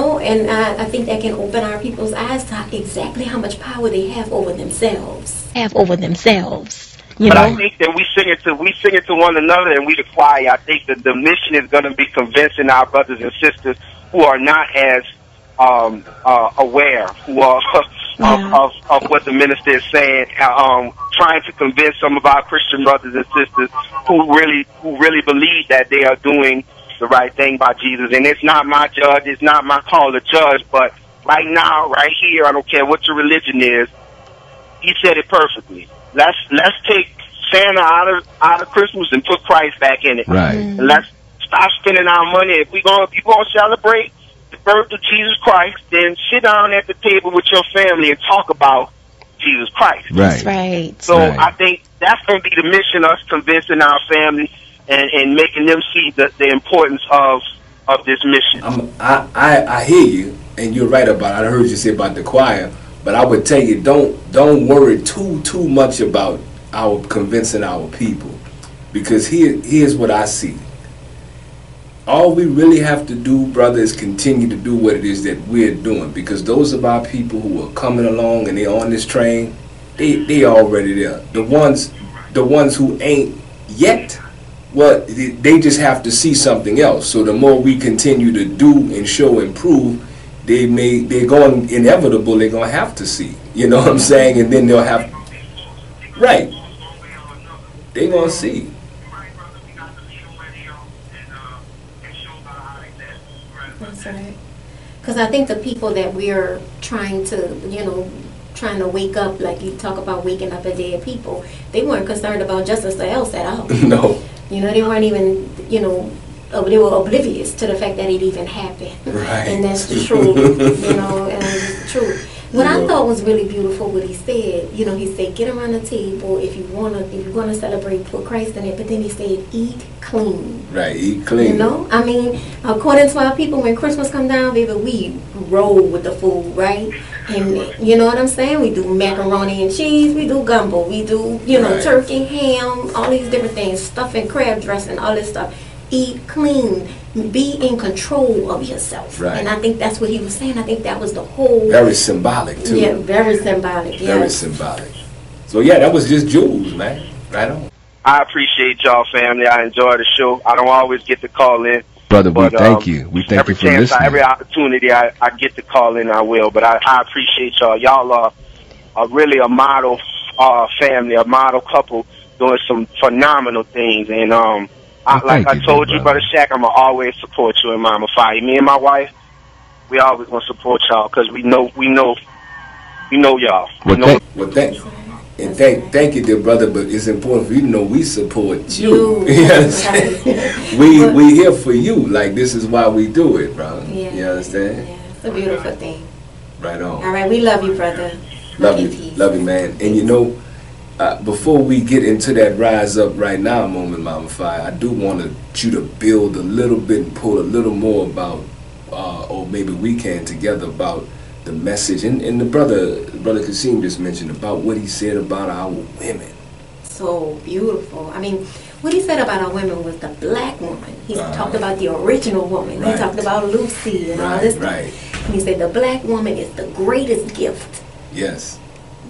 I think that can open our people's eyes to exactly how much power they have over themselves. But I think that we sing it to one another, and we the choir. I think that the mission is going to be convincing our brothers and sisters who are not as aware, who are of what the minister is saying, trying to convince some of our Christian brothers and sisters who really believe that they are doing the right thing by Jesus. And it's not my judge, it's not my call to judge, but right now, right here, I don't care what your religion is, he said it perfectly. Let's take Santa out of Christmas and put Christ back in it. Right. And let's stop spending our money. If you gonna celebrate the birth of Jesus Christ, then sit down at the table with your family and talk about Jesus Christ. Right. That's right. So I think that's going to be the mission, us convincing our family and making them see the importance of this mission. I hear you, and you're right about it. I heard you say about the choir, but I would tell you, don't worry too much about our convincing our people, because here's what I see. All we really have to do, brother, is continue to do what it is that we're doing, because those of our people who are coming along and they're on this train, they already there. The ones who ain't yet, well, they just have to see something else. So the more we continue to do and show and prove, they're inevitable, they're going to have to see. You know what I'm saying? And then they'll have, right, they're going to see. That's right. Because I think the people that we're trying to wake up, like you talk about waking up a dead people, they weren't concerned about justice or else at all. No. They weren't even, they were oblivious to the fact that it even happened. Right. And that's the truth, and it's the truth. What I thought was really beautiful, what he said, he said, get around the table if you're gonna celebrate, put Christ in it. But then he said, eat clean. Right, eat clean. According to our people, when Christmas come down, baby, we roll with the food, right? And you know what I'm saying? We do macaroni and cheese, we do gumbo, we do, right, turkey, ham, all these different things, stuffing, crab dressing, all this stuff. Eat clean. Be in control of yourself. Right. And I think that's what he was saying. I think that was the whole... Very symbolic, too. Yeah, very symbolic. Very symbolic. So, yeah, that was just jewels, man. Right on. I appreciate y'all, family. I enjoy the show. I don't always get to call in. Brother, we thank you. We thank you for listening. Every opportunity I get to call in, I will. But I appreciate y'all. Y'all are really a model family, a model couple doing some phenomenal things. And I like I told you, Brother Shaq, I'm going to always support you and Mama Fiyah. Me and my wife, we always going to support y'all because we know y'all. Thank you, dear brother, but it's important for you to know we support you. You understand? We here for you. Like, this is why we do it, bro. Yeah. You understand? Yeah, it's a beautiful thing. Right on. All right, we love you, brother. Love you, man. And you know, before we get into that rise up right now moment, Mama Fiyah, I do want you to build a little bit and pull a little more about, or maybe we can together, about the message. And the brother Kasim just mentioned about what he said about our women. So beautiful. I mean, what he said about our women was the black woman. He talked about the original woman. Right. He talked about Lucy and all this stuff. Right. And he said the black woman is the greatest gift. Yes.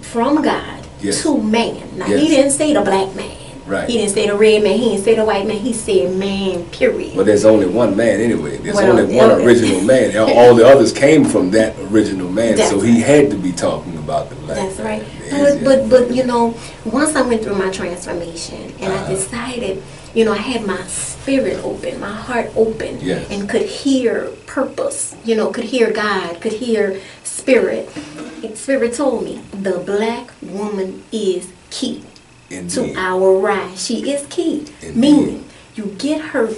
From God. Yes. To man. Now, Yes. he didn't say the black man. Right. He didn't say the red man. He didn't say the white man. He said man, period. Well, there's only one man anyway. There's Well, only one original man. All the others came from that original man. That's so he had to be talking about the black That's man. right. But you know, once I went through my transformation and I decided, you know, I had my spirit open, my heart open, Yes. and could hear purpose, you know, could hear God, could hear spirit. And spirit told me the black woman is key. Indeed. To our rise. She is key. Indeed. Meaning, you get her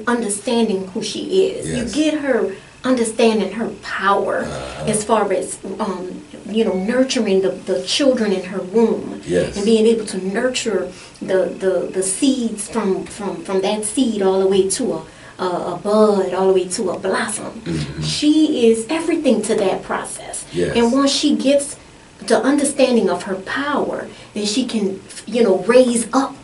understanding who she is. Yes. You get her understanding her power as far as, you know, nurturing the children in her womb. Yes. And being able to nurture the seeds from that seed all the way to a bud, all the way to a blossom. Mm-hmm. She is everything to that process. Yes. And once she gets the understanding of her power, then she can, you know, raise up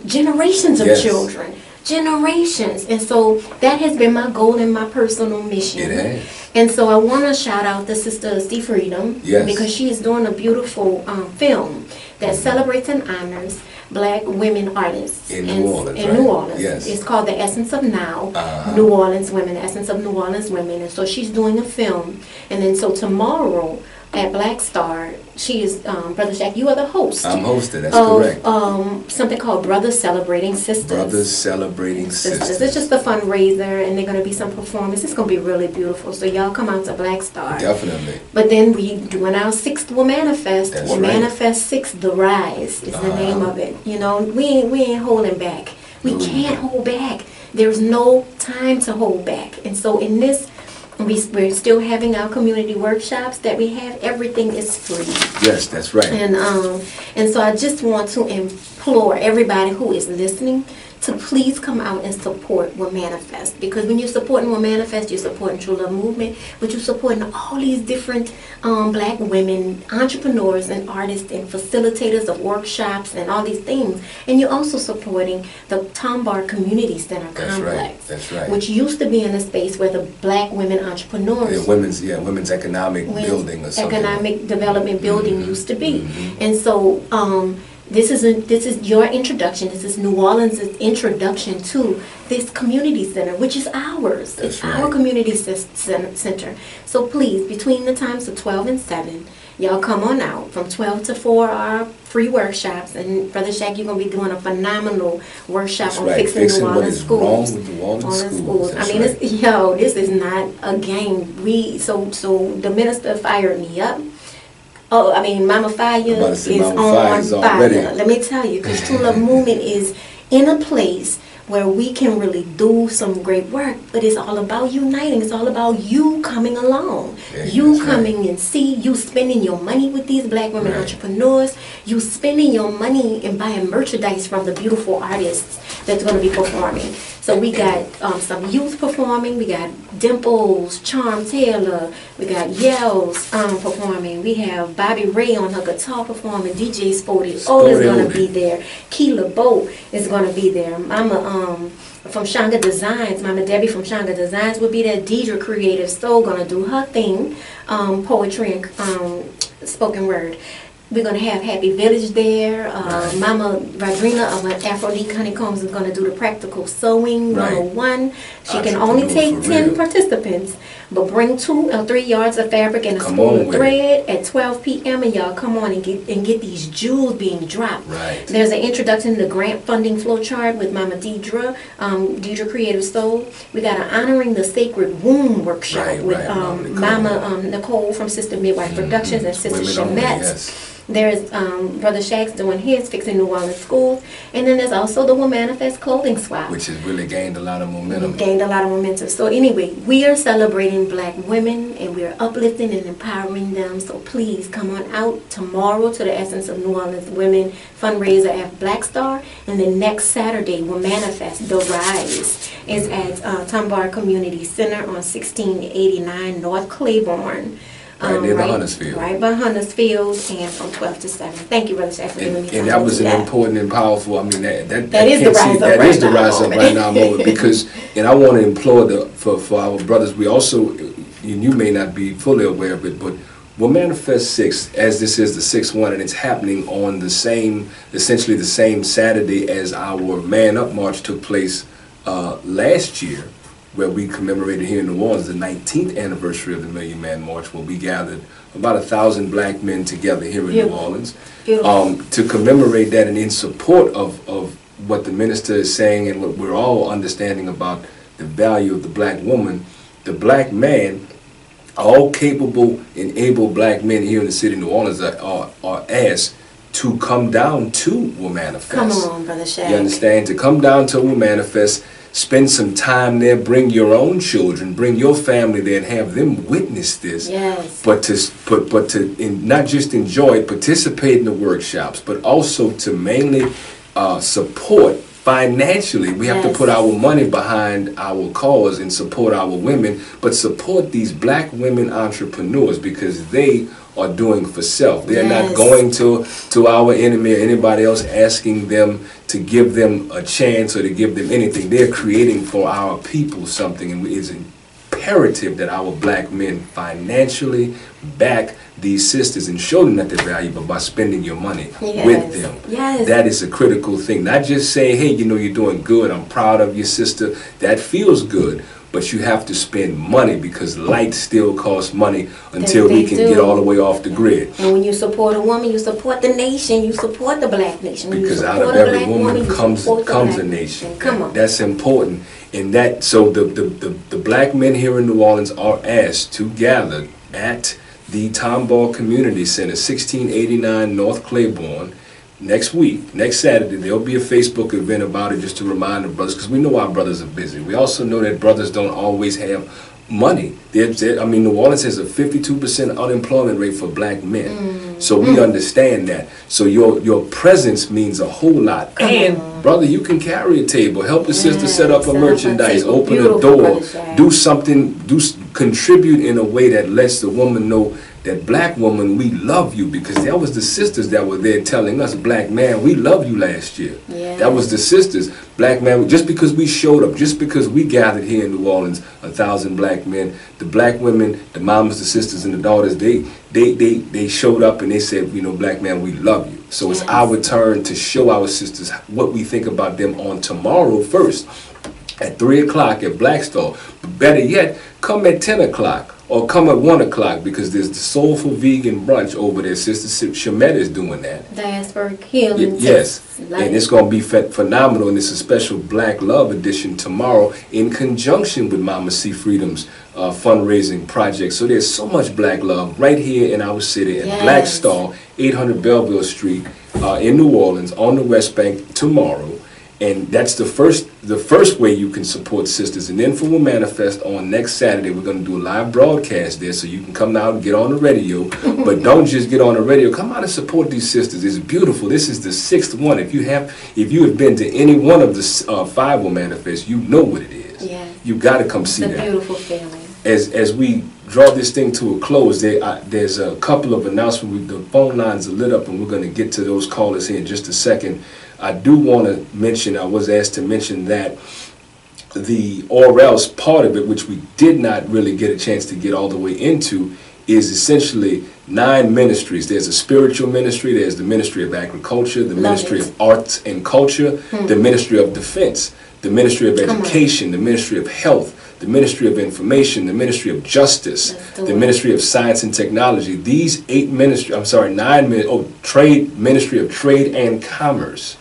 generations of Yes. children. Generations. And so that has been my goal and my personal mission. It has. And so I want to shout out the sister Steve Freedom. Yes. Because she is doing a beautiful film that celebrates and honors black women artists In New Orleans, in right? New Orleans. Yes. It's called The Essence of Now, Uh-huh. New Orleans Women, The Essence of New Orleans Women. And so she's doing a film. And then so tomorrow at Black Star, she is, Brother Jack, you are the host. I'm hosting, that's of, correct. Something called Brothers Celebrating Sisters. Brothers Celebrating Sisters. It's just a fundraiser, and they're going to be some performance. It's going to be really beautiful. So y'all come out to Black Star. Definitely. But then we doing our 6th Womanifest. That's Womanifest 6, The Rise is the name of it. You know, we ain't holding back. We can't hold back. There's no time to hold back. And so in this, we're still having our community workshops that we have. Everything is free. Yes, that's right. And so I just want to implore everybody who is listening to please come out and support Womanifest. Because when you're supporting Womanifest, you're supporting True Love Movement, but you're supporting all these different black women, entrepreneurs and artists and facilitators of workshops and all these things. And you're also supporting the Tombar Community Center complex. That's right. Which used to be in a space where the black women entrepreneurs, women's economic building or something. Economic development building used to be. And so this is your introduction. This is New Orleans' introduction to this community center, which is ours. That's it's right. our community center. So please, between the times of 12 and 7, y'all come on out. From 12 to 4 are free workshops. And Brother Shaq, you're going to be doing a phenomenal workshop That's on right. fixing New Orleans schools. Wrong with New Orleans schools. I mean, this is not a game. So the minister fired me up. Oh, I mean, Mama Fiyah is on fire. Let me tell you, because True Love Movement is in a place where we can really do some great work, but it's all about uniting. It's all about you coming along. Yeah, you coming and see, you spending your money with these black women entrepreneurs, you spending your money and buying merchandise from the beautiful artists that's going to be performing. So we got some youth performing. We got Dimples, Charm Taylor. We got Yells performing. We have Bobby Ray on her guitar performing. DJ Sporty O is going to be there. Keela Boat is going to be there. Mama from Shanga Designs, Mama Debbie from Shanga Designs will be there. Deidre Creative Soul going to do her thing, poetry and spoken word. We're going to have Happy Village there. Mama Radrina of Afro-D Honeycombs is going to do the practical sewing 101. She can only take 10 participants, but bring 2 or 3 yards of fabric and a spool of thread at 12 p.m. and y'all come on and get these jewels being dropped. There's an introduction to grant funding flowchart with Mama Deidre, Deidre Creative Soul. We got an Honoring the Sacred Womb workshop with Mama Nicole from Sister Midwife Productions and Sister Shamette. There's Brother Shack's doing his Fixing New Orleans Schools. And then there's also the Will Manifest Clothing Swap, which has really gained a lot of momentum. So anyway, we are celebrating Black women and we're uplifting and empowering them. So please come on out tomorrow to the Essence of New Orleans Women fundraiser at Black Star. And then next Saturday, Will Manifest The Rise is at Dunbar Community Center on 1689 North Claiborne. Right near the Huntersfield. Right by Huntersfield, and from 12 to 7. Thank you, Brother Shack, for giving me time. And that was an important and powerful, I mean, that is the rise up right now. That is the rise up right now moment, because, and I want to implore for our brothers, we also, you may not be fully aware of it, but Will Manifest 6, as this is the 6th one, and it's happening on the same, essentially the same Saturday as our Man Up March took place last year, where we commemorated here in New Orleans the 19th anniversary of the Million Man March, where we gathered about 1,000 black men together here in New Orleans to commemorate that and in support of what the minister is saying and what we're all understanding about the value of the black woman. The black man, all capable and able black men here in the city of New Orleans are asked to come down to Will Manifest. Come on, Brother Shack. You understand? To come down to Will Manifest, spend some time there, bring your own children, bring your family there and have them witness this. Yes. But to not just enjoy it, participate in the workshops, but also to mainly support financially. We have to put our money behind our cause and support our women, but support these black women entrepreneurs because they are doing for self. They're not going to our enemy or anybody else asking them to give them a chance or to give them anything. They're creating for our people something, and it's imperative that our black men financially back these sisters and show them that they're valuable by spending your money with them. That is a critical thing. Not just saying, hey, you know, you're doing good, I'm proud of your sister. That feels good. But you have to spend money because light still costs money until we can get all the way off the grid. And when you support a woman, you support the nation, you support the black nation. Because out of every woman comes a nation. That's important. And that, so the black men here in New Orleans are asked to gather at the Tomball Community Center, 1689 North Claiborne. Next week, next Saturday, there'll be a Facebook event about it just to remind the brothers, because we know our brothers are busy. We also know that brothers don't always have money. I mean, New Orleans has a 52% unemployment rate for black men. So we understand that. So your presence means a whole lot. And, brother, you can carry a table, help a sister set up a merchandise, open a door, do something, contribute in a way that lets the woman know that black woman, we love you, because that was the sisters that were there telling us, black man, we love you last year. That was the sisters. Black man, just because we showed up, just because we gathered here in New Orleans, 1,000 black men, the black women, the mamas, the sisters, and the daughters, they showed up and they said, you know, black man, we love you. So it's our turn to show our sisters what we think about them on tomorrow first, at 3 o'clock at Black Star. But better yet, come at 10 o'clock. Or come at 1 o'clock, because there's the Soulful Vegan Brunch over there. Sister Shamette is doing that. Diasporic Healing. Yes. And it's going to be phenomenal. And it's a special Black Love edition tomorrow in conjunction with Mama C Freedom's fundraising project. So there's so much Black love right here in our city at Black Star, 800 Belleville Street in New Orleans on the West Bank tomorrow. And that's the first way you can support sisters. And then for Will Manifest on next Saturday, we're going to do a live broadcast there, so you can come out and get on the radio. But don't just get on the radio. Come out and support these sisters. It's beautiful. This is the 6th one. If you have been to any one of the 5 Will Manifest, you know what it is. You got to come see that. It's a beautiful feeling. As we draw this thing to a close, there's a couple of announcements. The phone lines are lit up, and we're going to get to those callers here in just a second. I do want to mention, I was asked to mention that the or else part of it, which we did not really get a chance to get all the way into, is essentially 9 ministries. There's a spiritual ministry, there's the Ministry of Agriculture, the Ministry of Arts and Culture, the Ministry of Defense, the Ministry of Education, the Ministry of Health, the Ministry of Information, the Ministry of Justice, the Ministry of Science and Technology. These 9 Trade, Ministry of Trade and Commerce.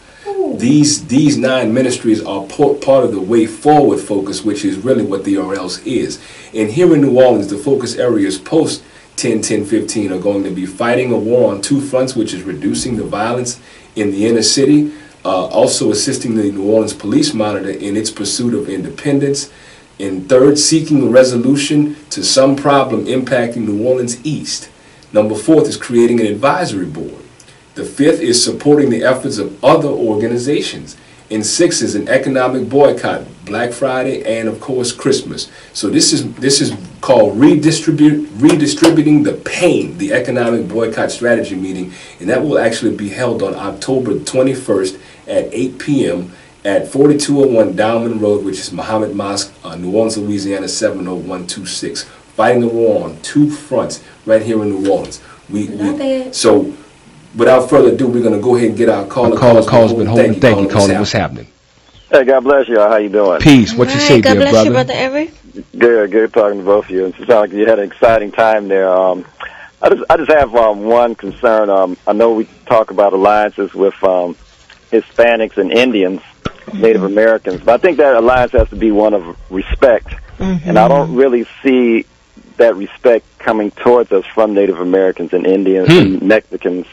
These 9 ministries are part of the Way Forward focus, which is really what the RLs is. And here in New Orleans, the focus areas post 10-10-15 are going to be fighting a war on 2 fronts, which is reducing the violence in the inner city, also assisting the New Orleans Police Monitor in its pursuit of independence, and 3rd, seeking a resolution to some problem impacting New Orleans East. Number 4th is creating an advisory board. The 5th is supporting the efforts of other organizations. And 6th is an economic boycott, Black Friday and of course Christmas. So this is called Redistributing the Pain, the Economic Boycott Strategy meeting, and that will actually be held on October 21st at 8 p.m. at 4201 Diamond Road, which is Muhammad Mosque, New Orleans, Louisiana 70126. Fighting the war on 2 fronts right here in New Orleans. So without further ado, we're going to go ahead and get our caller. Call's been holding. Thank you, caller. What's happening? Hey, God bless you. How you doing? Peace. What you say, God dear bless brother? you, Brother Eric. Good talking to both of you. It sounds like you had an exciting time there. I just have one concern. I know we talk about alliances with Hispanics and Indians, Native Americans, but I think that alliance has to be one of respect, and I don't really see that respect coming towards us from Native Americans and Indians and Mexicans.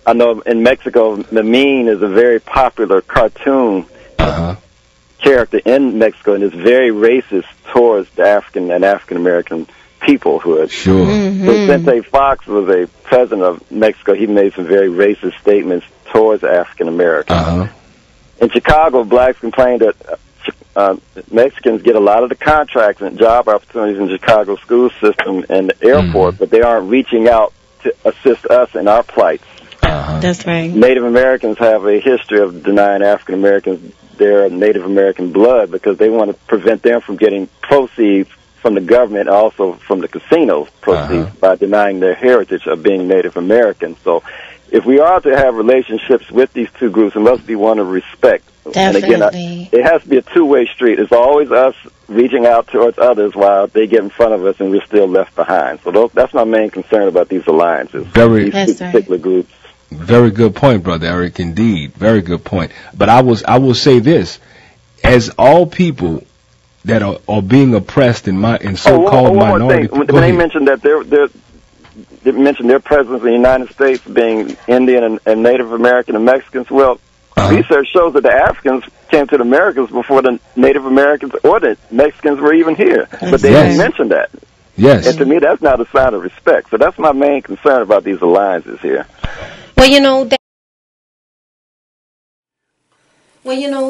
I know in Mexico, Memín is a very popular cartoon character in Mexico, and is very racist towards the African and African American peoplehood. Sure. So Vicente Fox was a president of Mexico. He made some very racist statements towards African Americans. In Chicago, blacks complained that Mexicans get a lot of the contracts and job opportunities in the Chicago school system and the airport, but they aren't reaching out to assist us in our plights. That's right. Native Americans have a history of denying African Americans their Native American blood because they want to prevent them from getting proceeds from the government, also from the casinos proceeds, by denying their heritage of being Native American. So if we are to have relationships with these 2 groups, it must be one of respect. Definitely. And again, it has to be a 2-way street. It's always us reaching out towards others while they get in front of us and we're still left behind. So that's my main concern about these alliances, these particular groups. Very good point, Brother Eric, indeed. Very good point. But I will say this, as all people that are being oppressed in so-called minority... When they mentioned that they mentioned their presence in the United States being Indian and Native American and Mexicans, well, research shows that the Africans came to the Americas before the Native Americans or the Mexicans were even here. But they didn't mention that. Yes. And to me, that's not a sign of respect. So that's my main concern about these alliances here. Well,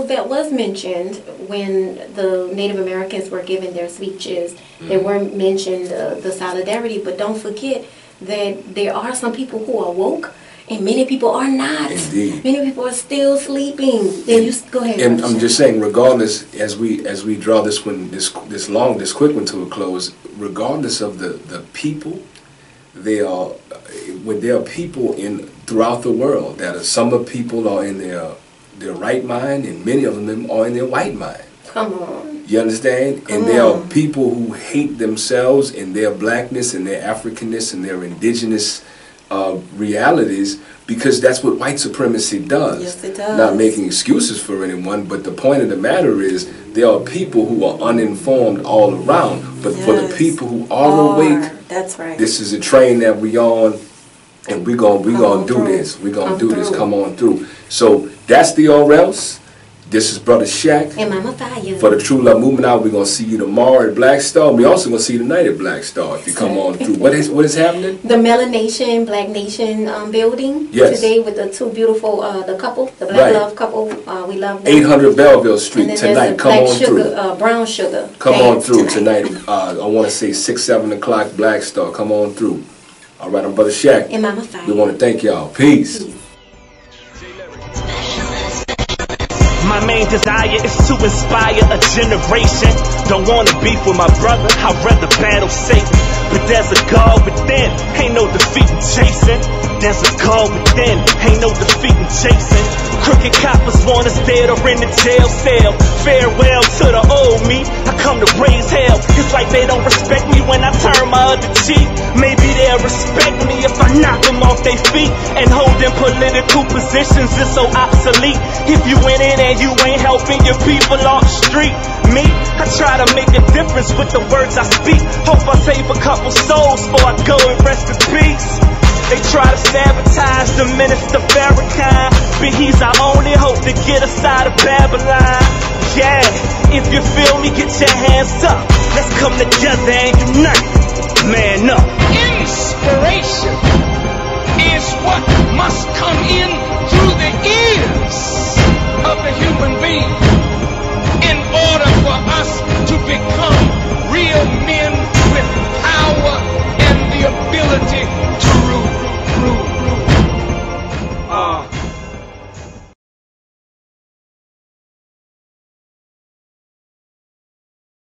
that was mentioned when the Native Americans were giving their speeches. They weren't mentioned the solidarity, but don't forget that there are some people who are woke, and many people are not. Indeed. Many people are still sleeping. Then you go ahead. And I'm just saying, regardless, as we draw this quick one to a close, regardless of the people, there are people throughout the world that some of the people are in their right mind, and many of them are in their white mind. Come on. You understand? And there are people who hate themselves and their blackness and their Africanness and their indigenous realities, because that's what white supremacy does. Yes, it does. Not making excuses for anyone, but the point of the matter is there are people who are uninformed all around. But for the people who are awake, that's right. This is a train that we on, and we gonna do this. We gonna do this. Come on through. So that's the or else. This is Brother Shaq. And Mama Fiyah. For the True Love Movement Out, we're going to see you tomorrow at Black Star. We're also going to see you tonight at Black Star if you come on through. What is happening? The Melanation, Black Nation building. Yes. Today with the 2 beautiful, the couple, the Black Love couple. We love them. 800 Belleville Street tonight. Come on through. Brown Sugar. Come on through tonight. I want to say 6, 7 o'clock, Black Star. Come on through. All right, I'm Brother Shaq. And Mama Fiyah. We want to thank y'all. Peace. My main desire is to inspire a generation. Don't wanna beef with my brother, I'd rather battle Satan. But there's a God within, ain't no defeating chasing. There's a God within, ain't no defeating chasing. Crooked coppers want us dead or in the jail cell. Farewell to the old me, I come to raise hell. It's like they don't respect me when I turn my other cheek. Maybe they'll respect me if I knock them off their feet. And holding political positions is so obsolete. If you went in and you ain't helping your people off the street. Me, I try to make a difference with the words I speak. Hope I save a couple souls before I go and rest in peace. They try to sabotage the minister Farrakhan, but he's our only hope to get us out of Babylon. Yeah, if you feel me, get your hands up. Let's come together and unite. Man up. Inspiration is what must come